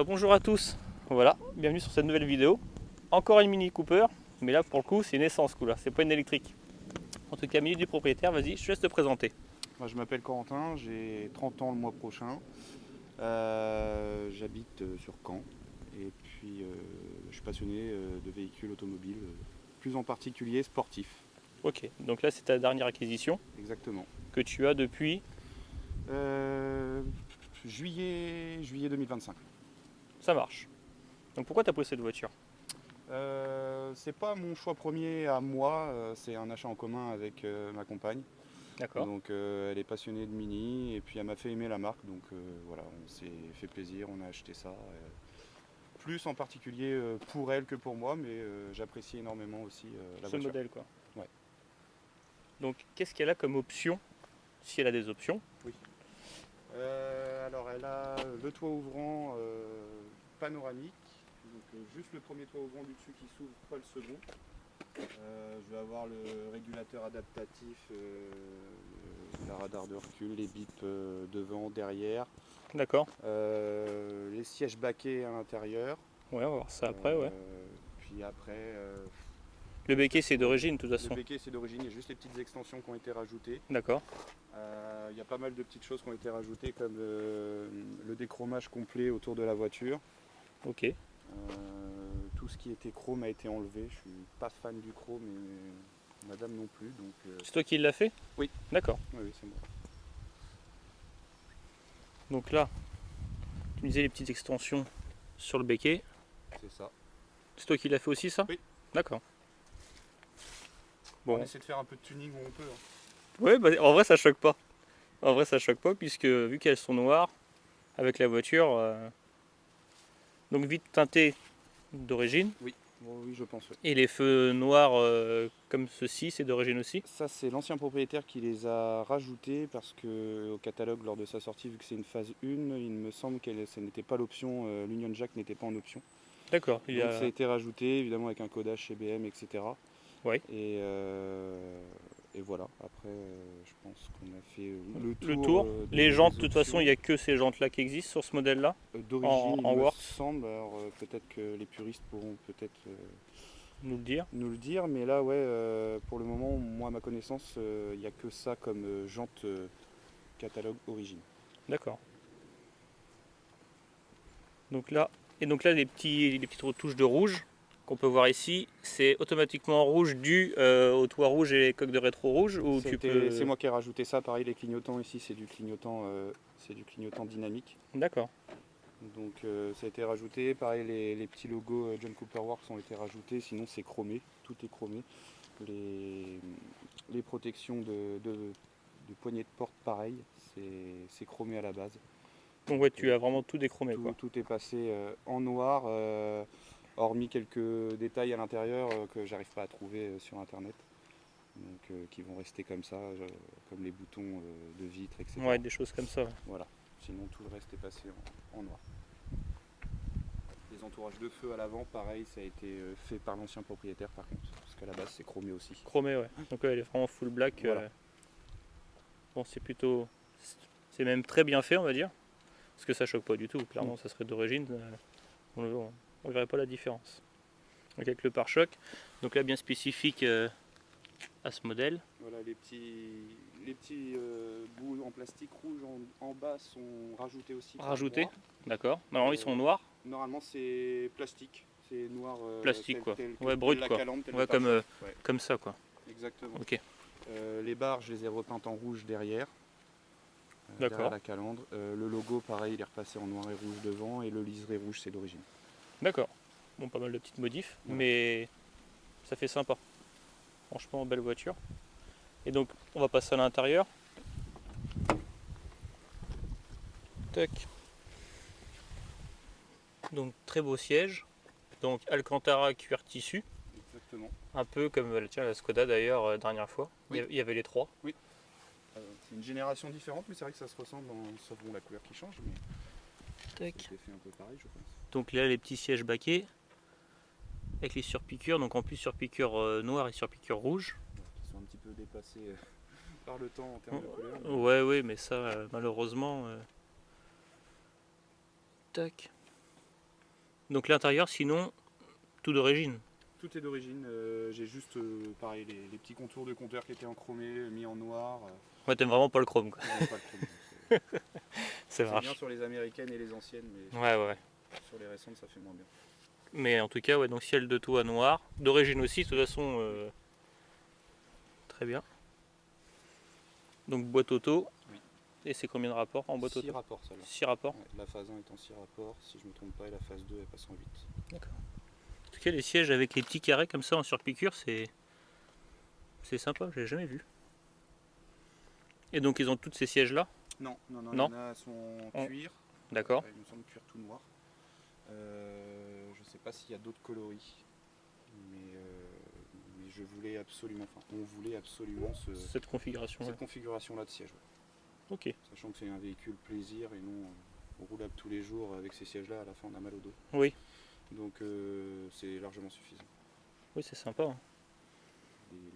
Bonjour à tous, voilà, bienvenue sur cette nouvelle vidéo. Encore une Mini Cooper, mais là pour le coup c'est une essence cool, c'est pas une électrique. En tout cas, Mini du propriétaire, vas-y, je te laisse te présenter. Moi, je m'appelle Corentin, j'ai 30 ans le mois prochain. J'habite sur Caen et puis je suis passionné de véhicules automobiles, plus en particulier sportifs. Ok, donc là c'est ta dernière acquisition Exactement. que tu as depuis, Euh, juillet 2025. ça marche. Donc pourquoi tu as pris cette voiture? C'est pas mon choix premier à moi, c'est un achat en commun avec ma compagne. D'accord, Donc elle est passionnée de Mini et puis elle m'a fait aimer la marque, donc voilà, on s'est fait plaisir, on a acheté ça. Plus en particulier pour elle que pour moi, mais j'apprécie énormément aussi la ce voiture. modèle quoi. Ouais. Donc qu'est-ce qu'elle a comme option, si elle a des options? Oui. Alors elle a le toit ouvrant panoramique, donc juste le premier toit ouvrant du dessus qui s'ouvre, pas le second. Je vais avoir le régulateur adaptatif, la radar de recul, les bips devant, derrière, D'accord, les sièges baquets à l'intérieur. ouais, on va voir ça après, ouais. Puis après, Le béquet c'est d'origine de toute le façon. béquet c'est d'origine, il y a juste les petites extensions qui ont été rajoutées. D'accord, Il y a pas mal de petites choses qui ont été rajoutées comme le déchromage complet autour de la voiture. ok. Tout ce qui était chrome a été enlevé. Je suis pas fan du chrome et madame non plus. Donc, C'est toi qui l'as fait? oui, D'accord. oui, c'est moi. Donc là, tu me disais les petites extensions sur le béquet. C'est ça. C'est toi qui l'as fait aussi ça? Oui. D'accord. On Bon. essaie de faire un peu de tuning où on peut. Ouais, bah, en vrai ça choque pas. En vrai ça choque pas puisque vu qu'elles sont noires avec la voiture, donc vite teintées d'origine, Oui, bon, oui, je pense. Oui. et les feux noirs comme ceci, c'est d'origine aussi. Ça, c'est l'ancien propriétaire qui les a rajoutés parce que au catalogue, lors de sa sortie, vu que c'est une phase 1, il me semble que ce n'était pas l'option, l'Union Jack n'était pas en option. D'accord, il y Donc ça a a. été rajouté, évidemment avec un codage chez BM, etc. Ouais. Et voilà, après je pense qu'on a fait le Le tour tour. Les jantes, de toute façon, options. il n'y a que ces jantes-là qui existent sur ce modèle-là, D'origine, il en me Works, semble. Alors peut-être que les puristes pourront peut-être nous le dire. nous le dire, mais là, ouais, pour le moment, moi, à ma connaissance, il n'y a que ça comme jante catalogue origine. D'accord. Donc là, et donc là, les petites retouches de rouge qu'on peut voir ici, c'est automatiquement rouge dû au toit rouge et les coques de rétro rouge ou tu C'est peux. moi qui ai rajouté ça. Pareil, les clignotants ici, c'est du clignotant dynamique. D'accord. Donc ça a été rajouté. Pareil, les petits logos John Cooper Works ont été rajoutés. Sinon, c'est chromé. Tout est chromé. Les protections de poignées de porte, pareil. C'est chromé à la base. Donc ouais, tu as vraiment tout déchromé quoi. Tout est passé en noir, hormis quelques détails à l'intérieur que j'arrive pas à trouver sur internet. Donc qui vont rester comme ça, comme les boutons de vitre, etc. Ouais, des choses comme ça. Ouais. Voilà. Sinon tout le reste est passé en noir. Les entourages de feu à l'avant, pareil, ça a été fait par l'ancien propriétaire par contre, parce qu'à la base c'est chromé aussi. Chromé, ouais. Donc ouais, elle est vraiment full black. Voilà. Bon, c'est plutôt. C'est même très bien fait, on va dire. Parce que ça choque pas du tout. Clairement, ça serait d'origine. On ne verrait pas la différence. Donc avec le pare-choc. Donc là, bien spécifique à ce modèle. Voilà, les petits bouts en plastique rouge en bas sont rajoutés aussi. Rajoutés. D'accord. Normalement, ils sont noirs. Normalement, c'est plastique. C'est noir. Plastique, quoi. Ouais, tel brut, la quoi. calandre, tel Ouais, le pare-choc. Ouais, comme ça, quoi. exactement. Ok. Les barres, je les ai repeintes en rouge derrière. Derrière D'accord. la calandre. Le logo, pareil, il est repassé en noir et rouge devant. Et le liseré rouge, c'est d'origine. D'accord. Bon, pas mal de petites modifs. Ouais. Mais ça fait sympa. Franchement, belle voiture. Et donc, on va passer à l'intérieur. Tac. Donc, très beau siège. Donc, Alcantara cuir tissu. Exactement. Un peu comme tiens, la Skoda d'ailleurs, dernière fois. Oui. Il y avait les trois. C'est une génération différente, mais c'est vrai que ça se ressemble, sauf bon, la couleur qui change. Mais Tac. ça a été fait un peu pareil, je pense. Donc là, les petits sièges baquets. Avec les surpiqûres. Donc, en plus, surpiqûres noires et surpiqûres rouges. Qui sont un petit peu dépassés par le temps en termes de couleur. Ouais, mais ça, malheureusement. Tac. Donc l'intérieur, sinon, tout d'origine. Tout est d'origine. J'ai juste, pareil, les petits contours de compteur qui étaient en chromé, mis en noir. Ouais, t'aimes vraiment pas le chrome, quoi. J'aime pas le chrome, donc, Ça c'est marche. bien sur les américaines et les anciennes, mais Ouais. sur les récentes, ça fait moins bien. Mais en tout cas, ouais, donc ciel de toit noir. D'origine aussi, de toute façon. Très bien. Donc boîte auto. Oui. Et c'est combien de rapports en boîte 6 auto? rapports, celle-là. 6 rapports. Ouais, la phase 1 est en 6 rapports, si je me trompe pas, et la phase 2 elle passe en 8. D'accord. En tout cas, les sièges avec les petits carrés comme ça en surpiqûre, c'est sympa, je l'ai jamais vu. Et donc ils ont tous ces sièges là? Non, Non. il y en a sont en cuir. D'accord. Il me semble cuir tout noir. Je sais pas s'il y a d'autres coloris, mais je voulais absolument, enfin on voulait absolument Cette configuration. cette configuration-là de siège. Ouais. Ok. Sachant que c'est un véhicule plaisir et non roulable tous les jours avec ces sièges-là, à la fin on a mal au dos. Oui. Donc c'est largement suffisant. Oui, c'est sympa. Hein.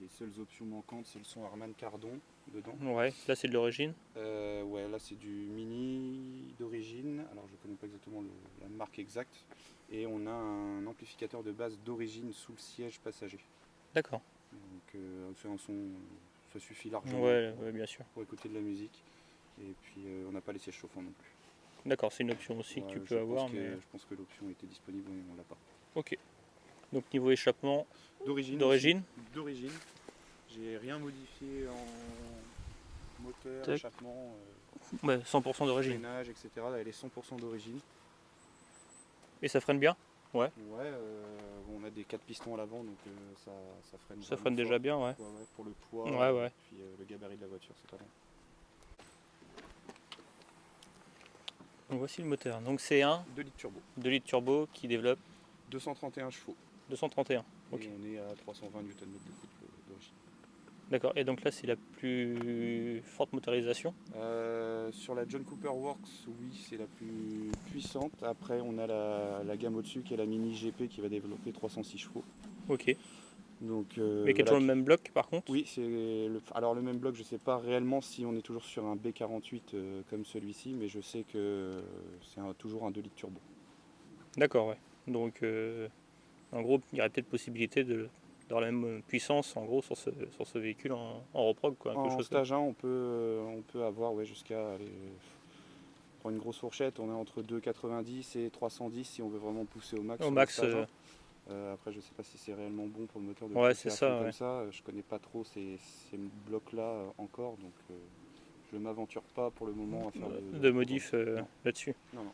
Les seules options manquantes, c'est le son Harman Kardon dedans. Ouais, là c'est de l'origine. Ouais, là c'est du Mini d'origine. Alors je connais pas exactement la marque exacte. Et on a un amplificateur de base d'origine sous le siège passager. D'accord. Donc c'est un son, ça suffit largement Ouais, bien sûr. pour écouter de la musique. Et puis on n'a pas les sièges chauffants non plus. D'accord, c'est une option aussi que tu peux avoir. Mais... Je pense que l'option était disponible, mais on l'a pas. Ok. Donc niveau échappement, D'origine. d'origine. J'ai rien modifié en moteur, Tac. échappement, Ouais, 100% d'origine. freinage, etc. Elle est 100% d'origine. Et ça freine bien? Ouais. Ouais, on a des 4 pistons à l'avant, donc ça freine. Ça freine déjà bien, ouais. Ouais, pour le poids, Ouais. et puis le gabarit de la voiture, c'est pas mal. Donc voici le moteur. Donc c'est un 2 litres turbo. 2 litres turbo qui développe 231 chevaux. 231. Ok. Et on est à 320 Nm de couple d'origine. D'accord. Et donc là c'est la plus forte motorisation. Sur la John Cooper Works, oui, c'est la plus puissante. Après, on a la gamme au-dessus qui est la Mini GP qui va développer 306 chevaux. Ok. Donc, Mais qui est toujours le même bloc par contre? Oui, alors le même bloc, je ne sais pas réellement si on est toujours sur un B48 comme celui-ci, mais je sais que c'est toujours un 2 litres turbo. D'accord, ouais. Donc en gros, il y aurait peut-être possibilité d'avoir la même puissance en gros sur ce véhicule en reprog, quoi. En stage 1, on peut avoir jusqu'à pour une grosse fourchette, on est entre 2,90 et 310 si on veut vraiment pousser au max. Au max. Après, je sais pas si c'est réellement bon pour le moteur de Ouais, pousser c'est à ça, fond ouais. comme ça. Je connais pas trop ces blocs-là encore, donc je ne m'aventure pas pour le moment à faire de modif là-dessus. Non.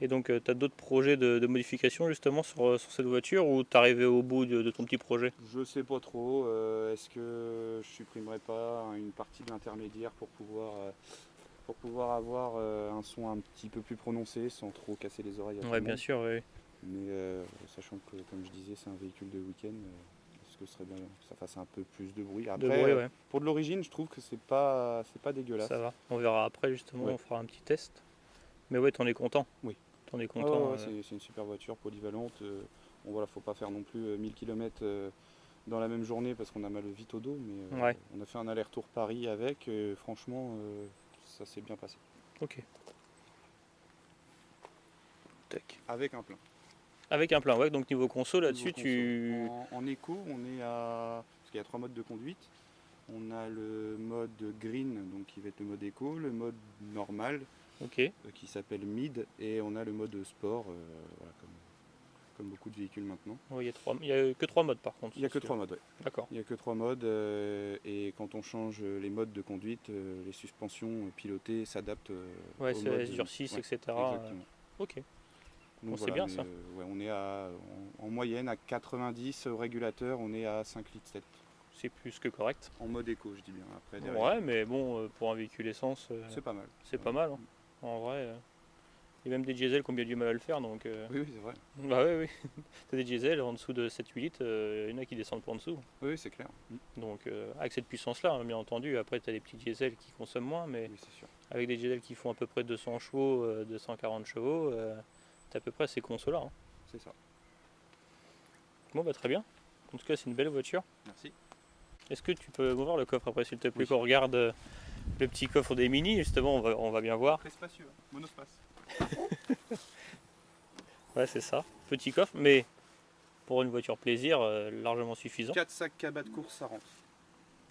Et donc, tu as d'autres projets de modification justement sur cette voiture ou tu arrivé au bout de ton petit projet? Je sais pas trop. Est-ce que je supprimerai pas une partie de l'intermédiaire pour pouvoir avoir un son un petit peu plus prononcé sans trop casser les oreilles à tout le Ouais, monde. bien sûr, oui. Mais sachant que, comme je disais, c'est un véhicule de week-end, est-ce que ce serait bien que ça fasse un peu plus de bruit? Après, De bruit, ouais. pour de l'origine, je trouve que c'est pas dégueulasse. Ça va. On verra après justement, Ouais. on fera un petit test. Mais ouais, t'en es content? Oui. T'en es content? Ouais, c'est une super voiture polyvalente. Bon voilà, faut pas faire non plus 1000 km dans la même journée parce qu'on a mal vite au dos, mais Ouais. on a fait un aller-retour Paris avec, franchement, ça s'est bien passé. Ok. Tac. Avec un plein. Avec un plein, ouais. Donc niveau console là-dessus, En éco, on est à... Parce qu'il y a 3 modes de conduite. On a le mode green, donc qui va être le mode éco, le mode normal, Ok. qui s'appelle mid, et on a le mode sport, voilà, comme beaucoup de véhicules maintenant. Ouais, il y a que 3 modes par contre. Il n'y a que 3 modes, ouais. D'accord. Il n'y a que 3 modes, et quand on change les modes de conduite, les suspensions pilotées s'adaptent Ouais, au c'est mode. durcissent, Ouais, etc. exactement. Ok. Donc c'est bien ça. Ouais, on est en moyenne à 90 au régulateur, on est à 5 litres 7. C'est plus que correct. En mode éco, je dis bien. Après, derrière, Ouais, mais bon, pour un véhicule essence, c'est pas mal. c'est pas mal. Hein. En vrai, il y a même des diesels qui ont bien du mal à le faire. Donc, Oui, c'est vrai. Bah oui. T'as des diesels en dessous de 7-8 litres, il y en a qui descendent pas en dessous. Oui, c'est clair. Donc avec cette puissance-là, hein, bien entendu, après tu as des petits diesels qui consomment moins, mais Oui, c'est sûr. avec des diesels qui font à peu près 200 chevaux, 240 chevaux, tu à peu près ces consos-là. Hein. C'est ça. Bon, bah très bien. En tout cas, c'est une belle voiture. Merci. Est-ce que tu peux m'ouvrir le coffre après, s'il te plaît, Oui. qu'on regarde le petit coffre des Mini, justement, on va bien voir. Très spacieux, monospace. Ouais, c'est ça. Petit coffre, mais pour une voiture plaisir, largement suffisant. 4 sacs cabas de course, ça rentre.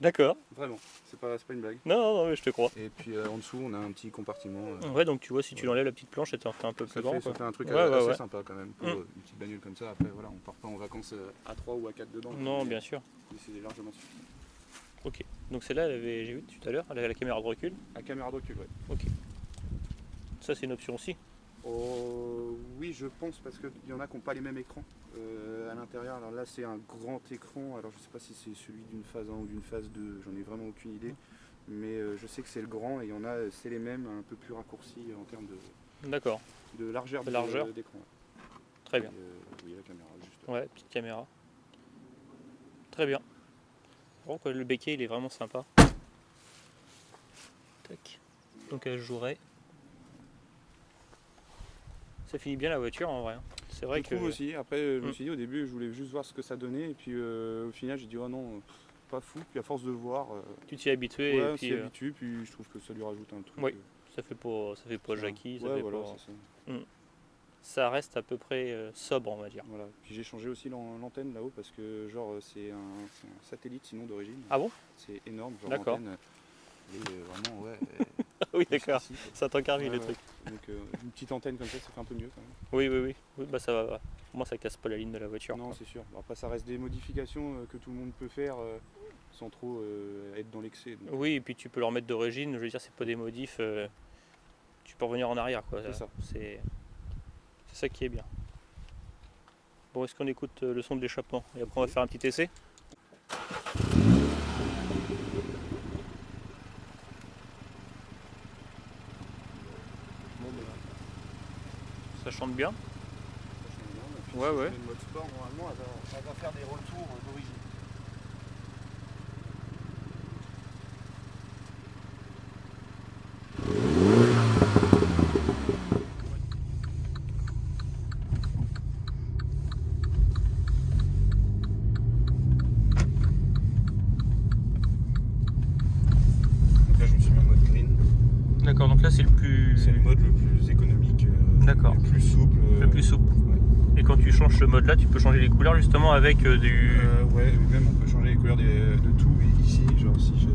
D'accord. Vraiment, c'est pas une blague. Non, mais je te crois. Et puis en dessous, on a un petit compartiment. Ouais, donc tu vois, si tu l'enlèves la petite planche, ça t'en fait un peu plus grand. Ça fait un truc Ouais, assez ouais. sympa quand même pour une petite bagnole comme ça. Après, voilà, on part pas en vacances à 3 ou à 4 dedans. Non, bien sûr. Mais c'est largement suffisant. Ok. Donc celle-là, j'ai vu tout à l'heure, elle a la caméra de recul. La caméra de recul, ouais. Ok. Ça, c'est une option aussi. Oh, oui, je pense, parce qu'il y en a qui n'ont pas les mêmes écrans à l'intérieur. Alors là, c'est un grand écran. Alors je sais pas si c'est celui d'une phase 1 ou d'une phase 2, j'en ai vraiment aucune idée. Mais je sais que c'est le grand et il y en a, c'est les mêmes, un peu plus raccourcis en termes D'accord. de largeur d'écran. Très bien. Oui, la caméra, juste. Ouais, petite caméra. Très bien. Bon, le béquet, il est vraiment sympa. Tac. Donc elle jouerait. Ça finit bien la voiture en vrai. C'est vrai Je trouve aussi. Après, je me suis dit au début, je voulais juste voir ce que ça donnait. Et puis au final, j'ai dit, oh non, pas fou. Puis à force de le voir, tu t'y es habitué. ouais, Et puis, on s'y habitue. Puis je trouve que ça lui rajoute un truc. Oui, ça fait pas Jackie. Ça Ouais, fait voilà, pas... c'est ça. Ça reste à peu près sobre, on va dire. Voilà. Puis j'ai changé aussi l'antenne là-haut parce que genre c'est un satellite sinon d'origine. Ah bon? C'est énorme, genre d'accord. l'antenne. Et vraiment, ouais. Oui, d'accord. Ça t'encarville le truc. Donc une petite antenne comme ça fait un peu mieux quand même. Oui, bah ça va. Moi, ça casse pas la ligne de la voiture. Non, c'est sûr. Après, ça reste des modifications que tout le monde peut faire sans trop être dans l'excès. Donc. Oui, et puis tu peux leur mettre d'origine. Je veux dire, c'est pas des modifs. Tu peux revenir en arrière, quoi. C'est ça. C'est ça qui est bien. Bon, est-ce qu'on écoute le son de l'échappement et après on va faire un petit essai? Ça chante bien. Ouais. Le mode sport, normalement, elle va faire des retours d'origine. Donc là, je me suis mis en mode green. D'accord, donc là c'est le plus... C'est le mode le plus économique, d'accord. Le plus souple. Le plus souple. Ouais. Et quand tu changes ce mode là, tu peux changer les couleurs justement avec du... Ouais, même on peut changer les couleurs de tout. Et ici, genre si je...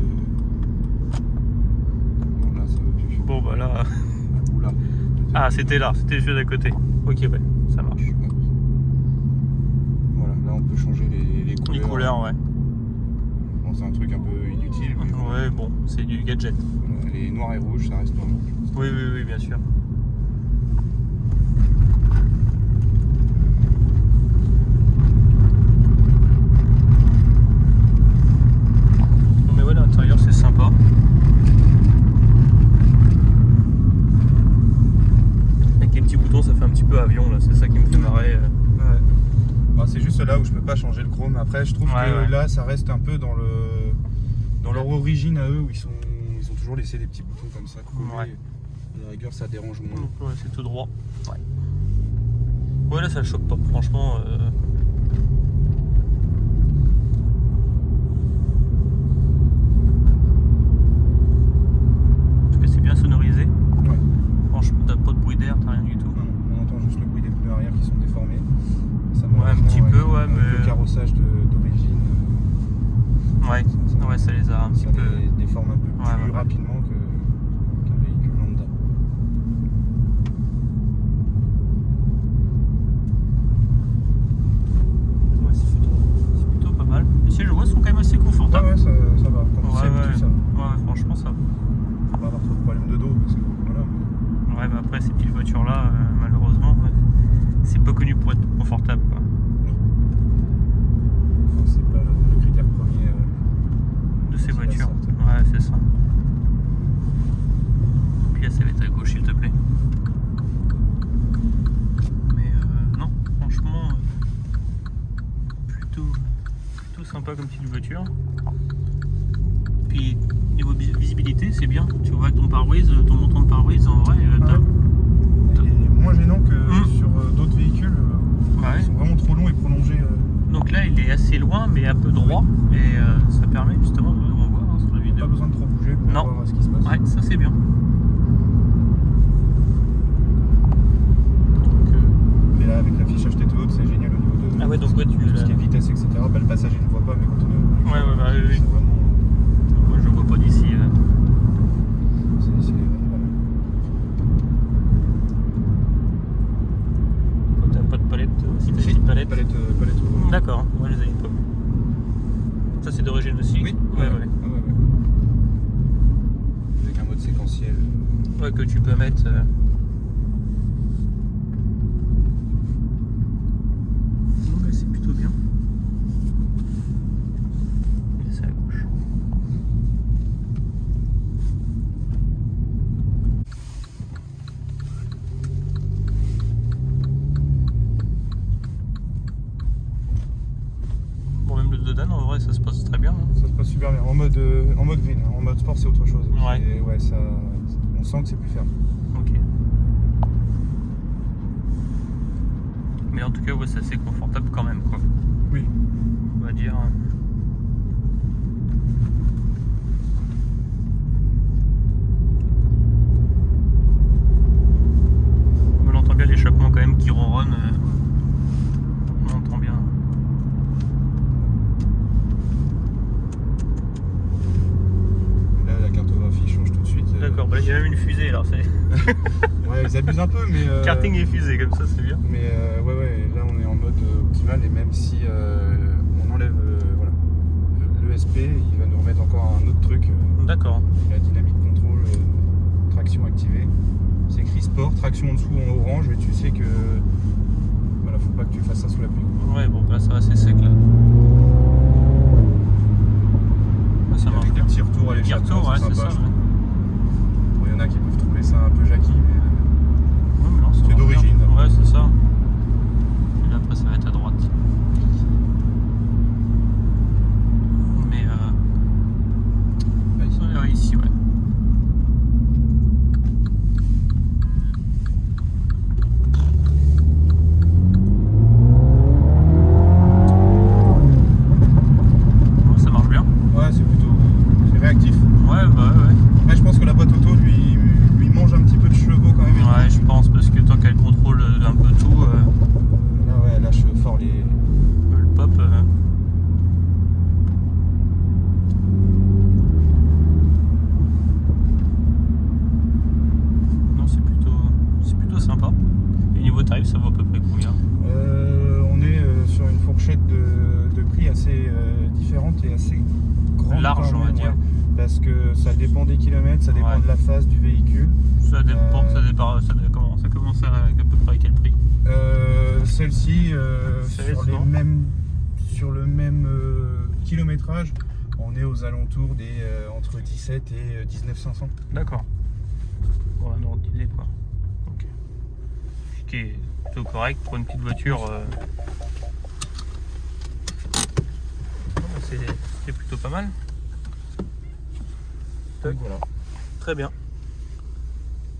Non, là ça va plus. Bon bah là... Oula. Ah, c'était juste à côté. Ok, ouais, ça marche. Voilà, là on peut changer les couleurs. Les couleurs, ouais. Bon, c'est un truc un peu inutile. Mais ouais, bon, c'est du gadget. Voilà, les noirs et rouges, ça reste noir et rouge. Oui, bien sûr. Mais ouais, l'intérieur c'est sympa. Avec les petits boutons, ça fait un petit peu avion là, c'est ça qui me fait marrer. Ouais. Bon, c'est juste là où je peux pas changer le chrome. Après, je trouve que là, ça reste un peu dans leur origine à eux, où ils ont toujours laissé des petits boutons comme ça. Ouais. Et à la rigueur, ça dérange moins. Ouais, c'est tout droit. Ouais, là, ça le choque pas. Franchement. En tout cas, c'est bien sonorisé. Ouais. Franchement, t'as pas de bruit d'air, t'as rien du tout. Non, on entend juste le bruit des pneus arrière qui sont déformés. Ça, ouais, un petit peu, ouais, mais. Le carrossage d'origine. Ouais, ça les a un petit peu. Ça les déforme un peu plus rapidement qu'un véhicule lambda. Ouais, c'est plutôt pas mal. Les sièges, je vois, sont quand même assez confortables. Ouais, ça va. Quand ça va. Ouais, franchement, ça va. On va avoir trop de problèmes de dos parce que voilà. Ouais, mais après, ces petites voitures-là, malheureusement, c'est pas connu pour être confortable, quoi. C'est pas le critère premier de ces voitures. Ouais, c'est ça. Puis là, ça va être à gauche, s'il te plaît. Mais non, franchement, plutôt sympa comme petite voiture. Puis niveau visibilité, c'est bien. Tu vois avec ton pare-brise, ton montant de pare-brise, en vrai, il est moins gênant que sur d'autres véhicules. Ils sont vraiment trop longs et prolongés. Donc là, il est assez loin, mais un peu droit, et ça permet justement de voir sur la vidéo. Pas besoin de trop bouger pour voir ce qui se passe. Ouais, ça c'est bien. Mais la Ouais, donc ouais, tu tout ce qui est vitesse, etc. Bah, le passager ne voit pas, mais quand on est au Ouais, ouais, bah, oui, oui. c'est vraiment, Moi je vois pas d'ici. c'est vraiment pas mal. Quand t'as pas de palette, si t'as des petites palettes. Palette rouge. D'accord, moi je les avais pas. Ça c'est d'origine aussi. Oui, Ouais. ouais. Avec un mode séquentiel. Ouais, que tu peux mettre. Non, mais c'est plutôt bien. Et c'est à gauche. Bon, même le Dodan en vrai ça se passe très bien. Hein. Ça se passe super bien. En mode green, hein. En mode sport c'est autre chose. Ouais. Ouais, ça, on sent que c'est plus ferme. Ok. Mais en tout cas, ouais, c'est assez confortable quand même, quoi. Oui. On va dire. On entend bien l'échappement quand même qui ronronne. On entend bien. Là, la cartographie change tout de suite. D'accord, bah, il y a même une fusée alors. C'est... Ouais, ils abusent un peu, mais. Karting et fusée, comme ça, c'est bien. Mais ouais, là on est en mode optimal et même si on enlève voilà, l'ESP, il va nous remettre encore un autre truc. D'accord. La dynamique contrôle, traction activée. C'est écrit sport, traction en dessous en orange, mais tu sais que voilà, faut pas que tu fasses ça sous la pluie. Ouais, bon, bah ça va, c'est sec là. Ouais, ça marche Avec des bien. petits retours à Petit l'échappement, retour, ouais, c'est c'est sympa. ça. je Ouais. trouve. Bon, il y en a qui peuvent trouver ça un peu jackie, mais Ouais, mais non, ça C'est marche d'origine. bien. Ouais, c'est ça. Et là, après, ça va être à droite. Mais là, ici. ouais, ici, ouais. Ouais, ça marche bien. Ouais, c'est réactif. Ouais, bah ouais. Après, je pense que la boîte auto lui mange un petit peu de chevaux quand même. Ouais, je pense, parce que tant qu'elle contrôle un peu tout, Là, ouais, elle lâche fort les. le pop. Non, c'est plutôt sympa. Et niveau tarif, ça vaut à peu près combien? On est sur une fourchette de prix assez différente et assez grande. Large, quand on va même, dire. ouais. Parce que ça dépend des kilomètres, ça dépend Ouais. de la phase du véhicule. Ça dépend, ça commence à peu près à quel prix? Celle-ci, 16, sur, non sur le même kilométrage, on est aux alentours des entre 17 et 19 500. D'accord. Bon, un ordre d'idée quoi. Ok. Ce qui est plutôt correct pour une petite voiture. C'est plutôt pas mal. Donc voilà. Très bien.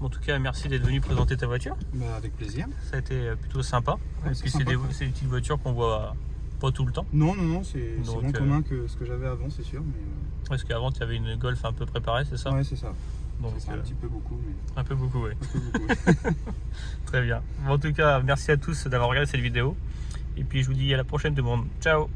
En tout cas, merci d'être venu présenter ta voiture. Bah, avec plaisir. Ça a été plutôt sympa. Ouais, Et c'est puis sympa, quoi. c'est des petites voitures qu'on voit pas tout le temps. Non, c'est Donc, moins commun que ce que j'avais avant, c'est sûr. Mais, Parce qu'avant, tu avais une Golf un peu préparée, c'est ça? ouais, c'est ça. Donc, C'est un petit peu beaucoup, mais un peu beaucoup, ouais. un peu beaucoup. Très bien. Bon, en tout cas, merci à tous d'avoir regardé cette vidéo. Et puis, je vous dis à la prochaine, tout le monde. Ciao!